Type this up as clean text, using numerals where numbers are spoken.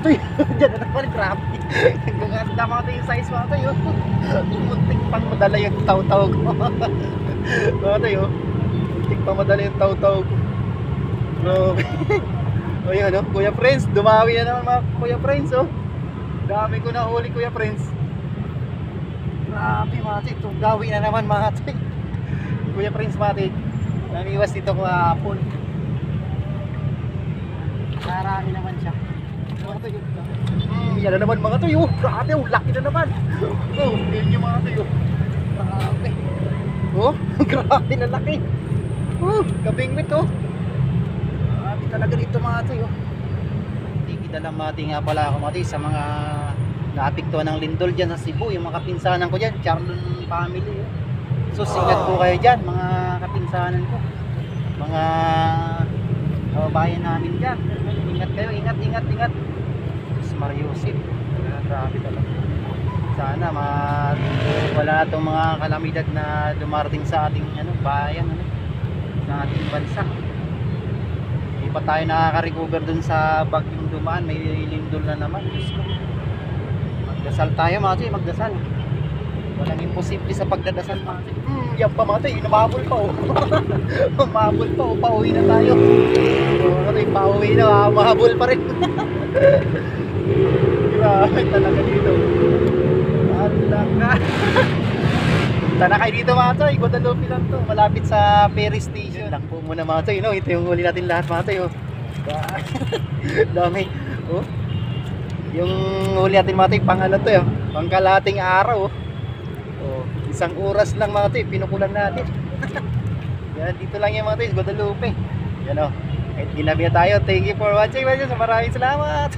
toy. Diyan na naman, grabe. Gaganda mga toy yung size mga toy. Muntik pang madala yung taw-taw ko. Mga toy, muntik pang madala yung taw-taw ko. Grabe. O yun, Kuya Friends, dumawi na naman mga Kuya Friends, dami ko na huli, Kuya Friends. Grabe mga toy, gawi na naman mga toy. Kuya Friends mga toy, naniwas dito ko hapon. Marami naman siya. Mga toy, yan na naman mga toy, grabe, laki na naman. Yun yung mga toy, grabe. Grabe na laki. Kabingwit, grabe talaga dito mga toy, Dalamati nga pala ako mga toy sa mga naapektuhan ng lindol dyan sa Cebu, yung mga kapinsanan ko dyan, Charlon family. So sigat po kayo dyan mga kapinsanan ko, mga kababayan namin dyan. Ingat kayo, ingat. Mas Mariusip, grabe talaga. Sana wala na itong mga kalamidad na dumarating sa ating bayan, sa ating bansa. Hindi pa tayo nakaka-recover dun sa bagyong dumaan, may lindol na naman. Magdasal tayo mga toy, magdasal. Walang imposible sa pagdadasal mga toy. Yan pa mga toy, namabol pa Umabol pa, pauwi na tayo. Mga toy, pauwi na, mahabol pa rin. Grabe talaga dito. Alaka. Punta na kayo dito mga toy, Guadalupe lang to, malapit sa ferry station. Lang po muna mga toy, ito yung huli natin lahat mga toy. Dami. Yung huli natin mga toy, pangkalating araw. Isang oras lang mga toy, pinukulan natin. Yan, dito lang yung mga toy, Guadalupe. Yan kahit ginabi na tayo. Thank you for watching. Maraming salamat.